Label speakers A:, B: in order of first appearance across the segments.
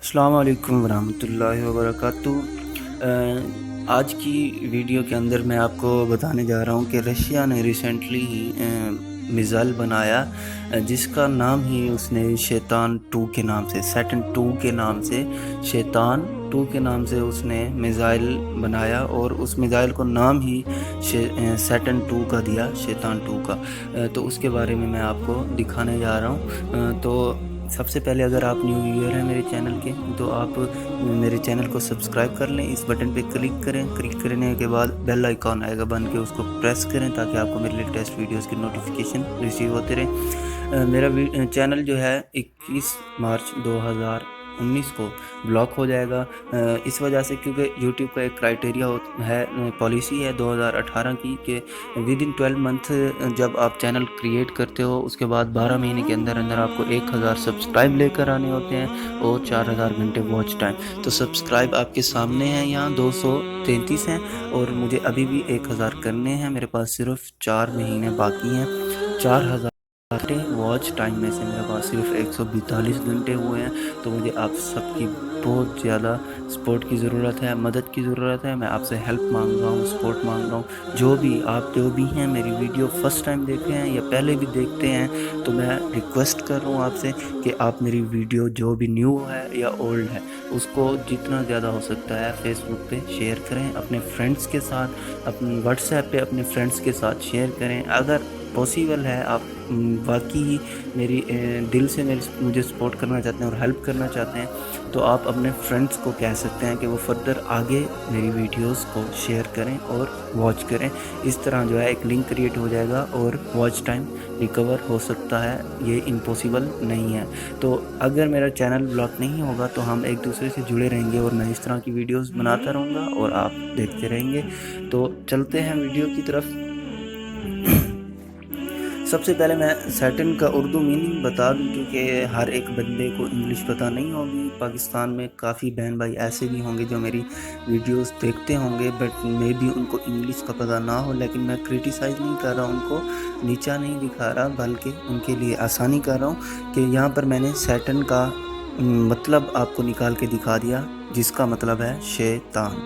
A: अस्सलाम वालेकुम वरहमतुल्लाहि वबरकातुहू। आज की वीडियो के अंदर मैं आपको बताने जा रहा हूँ कि रशिया ने रिसेंटली ही मिज़ाइल बनाया, जिसका नाम ही उसने शैतान 2 के नाम से, सैटर्न 2 के नाम से, शैतान 2 के नाम से उसने मिज़ाइल बनाया और उस मिज़ाइल को नाम ही सैटर्न 2 का दिया, शैतान 2 का। तो उसके बारे में मैं आपको दिखाने जा रहा हूँ। तो सबसे पहले अगर आप न्यू व्यूअर हैं मेरे चैनल के, तो आप मेरे चैनल को सब्सक्राइब कर लें। इस बटन पे क्लिक करें। क्लिक करने के बाद बेल आइकॉन आएगा बन के, उसको प्रेस करें ताकि आपको मेरे लेटेस्ट वीडियोस की नोटिफिकेशन रिसीव होते रहे। मेरा चैनल जो है 21 मार्च 2019 को ब्लॉक हो जाएगा, इस वजह से क्योंकि यूट्यूब का एक क्राइटेरिया है, पॉलिसी है 2018 की, कि विद इन 12 मंथ जब आप चैनल क्रिएट करते हो उसके बाद 12 महीने के अंदर अंदर आपको 1000 सब्सक्राइब लेकर आने होते हैं और 4000 घंटे वॉच टाइम। तो सब्सक्राइब आपके सामने हैं, यहाँ 233 हैं और मुझे अभी भी 1000 करने हैं। मेरे पास सिर्फ 4 महीने बाकी हैं। 4000 घंटे वॉच टाइम में से मेरे पास सिर्फ 142 घंटे हुए हैं। तो मुझे आप सबकी बहुत ज़्यादा सपोर्ट की ज़रूरत है, मदद की ज़रूरत है। मैं आपसे हेल्प मांग रहा हूँ, सपोर्ट मांग रहा हूँ। जो भी हैं मेरी वीडियो फर्स्ट टाइम देख रहे हैं या पहले भी देखते हैं, तो मैं रिक्वेस्ट कर रहा हूँ आपसे कि आप मेरी वीडियो जो भी न्यू है या ओल्ड है उसको जितना ज़्यादा हो सकता है फेसबुक पे शेयर करें, अपने फ्रेंड्स के साथ, अपने व्हाट्सएप पे अपने फ्रेंड्स के साथ शेयर करें। अगर पॉसिबल है आप वाकई ही मेरी दिल से मुझे सपोर्ट करना चाहते हैं और हेल्प करना चाहते हैं, तो आप अपने फ्रेंड्स को कह सकते हैं कि वो फर्दर आगे मेरी वीडियोस को शेयर करें और वॉच करें। इस तरह जो है एक लिंक क्रिएट हो जाएगा और वॉच टाइम रिकवर हो सकता है। ये इम्पॉसिबल नहीं है। तो अगर मेरा चैनल ब्लॉक नहीं होगा तो हम एक दूसरे से जुड़े रहेंगे और मैं इस तरह की वीडियोस बनाता रहूँगा और आप देखते रहेंगे। तो चलते हैं वीडियो की तरफ। सबसे पहले मैं सैटर्न का उर्दू मीनिंग बता दूं, क्योंकि हर एक बंदे को इंग्लिश पता नहीं होगी। पाकिस्तान में काफ़ी बहन भाई ऐसे भी होंगे जो मेरी वीडियोस देखते होंगे, बट मे भी उनको इंग्लिश का पता ना हो। लेकिन मैं क्रिटिसाइज़ नहीं कर रहा, उनको नीचा नहीं दिखा रहा, बल्कि उनके लिए आसानी कर रहा हूँ कि यहाँ पर मैंने सैटर्न का मतलब आपको निकाल के दिखा दिया, जिसका मतलब है शैतान।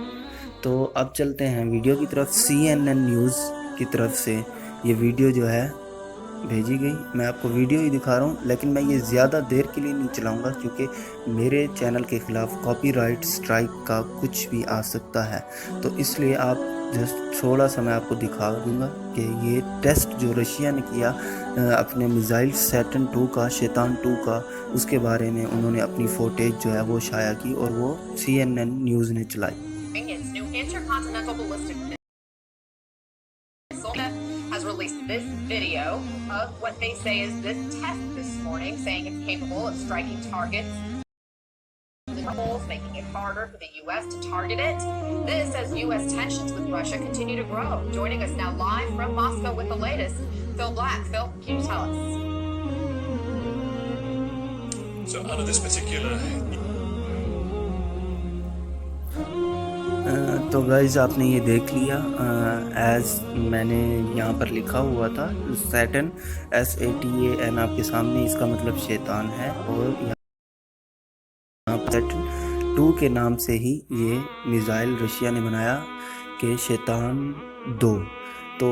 A: तो अब चलते हैं वीडियो की तरफ। CNN न्यूज़ की तरफ से ये वीडियो जो है भेजी गई। मैं आपको वीडियो ही दिखा रहा हूँ, लेकिन मैं ये ज़्यादा देर के लिए नहीं चलाऊँगा क्योंकि मेरे चैनल के ख़िलाफ़ कॉपीराइट स्ट्राइक का कुछ भी आ सकता है। तो इसलिए आप जस्ट थोड़ा सा मैं आपको दिखा दूँगा कि ये टेस्ट जो रशिया ने किया अपने मिज़ाइल सैटर्न 2 का, शैतान 2 का, उसके बारे में उन्होंने अपनी फुटेज जो है वो शाया की और वो CNN न्यूज़ ने चलाई।
B: Has released this video of what they say is this test this morning, saying it's capable of striking targets, making it harder for the U.S. to target it. This as U.S. tensions with Russia continue to grow. Joining us now live from Moscow with the latest, Phil Black. Phil, can you tell us?
C: So under this particular
A: तो guys आपने ये देख लिया, as मैंने यहाँ पर लिखा हुआ था सैटर्न SATAN आपके सामने, इसका मतलब शैतान है। और यहाँ पर सैटर्न 2 के नाम से ही ये मिज़ाइल रशिया ने बनाया कि शैतान 2। तो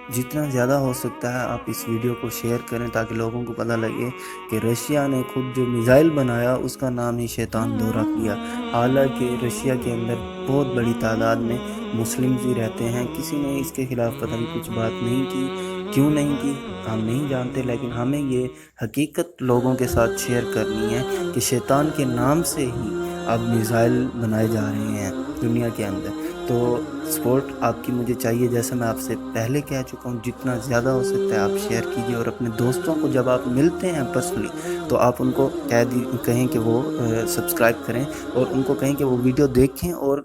A: जितना ज़्यादा हो सकता है आप इस वीडियो को शेयर करें ताकि लोगों को पता लगे कि रशिया ने खुद जो मिज़ाइल बनाया उसका नाम ही शैतान 2 रख दिया। हालांकि रशिया के अंदर बहुत बड़ी तादाद में मुस्लिम्स भी रहते हैं। किसी ने इसके ख़िलाफ़ पता नहीं कुछ बात नहीं की, क्यों नहीं की हम नहीं जानते, लेकिन हमें ये हकीकत लोगों के साथ शेयर करनी है कि शैतान के नाम से ही अब मिज़ाइल बनाए जा रहे हैं दुनिया के अंदर। तो सपोर्ट आपकी मुझे चाहिए, जैसे मैं आपसे पहले कह चुका हूँ, जितना ज़्यादा हो सकता है आप शेयर कीजिए। और अपने दोस्तों को जब आप मिलते हैं पर्सनली तो आप उनको कहें कि वो सब्सक्राइब करें और उनको कहें कि वो वीडियो देखें। और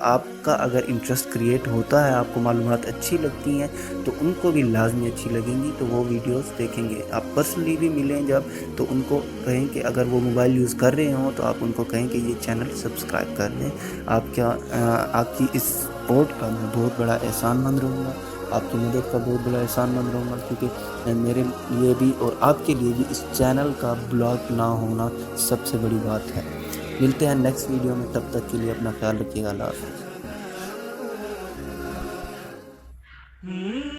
A: आपका अगर इंटरेस्ट क्रिएट होता है, आपको मालूमात अच्छी लगती हैं, तो उनको भी लाजमी अच्छी लगेंगी, तो वो वीडियोस देखेंगे। आप पर्सनली भी मिलें जब, तो उनको कहें कि अगर वो मोबाइल यूज़ कर रहे हों तो आप उनको कहें कि ये चैनल सब्सक्राइब कर लें। आपकी इस सपोर्ट का मैं बहुत बड़ा एहसानमंद रहूँगा, आपकी मदद का बहुत बड़ा एहसानमंद रहूँगा, क्योंकि मेरे लिए भी और आपके लिए भी इस चैनल का ब्लॉक ना होना सबसे बड़ी बात है। ملتے ہیں نیکسٹ ویڈیو میں، تب تک کے لیے اپنا خیال رکھیے گا، اللہ حافظ.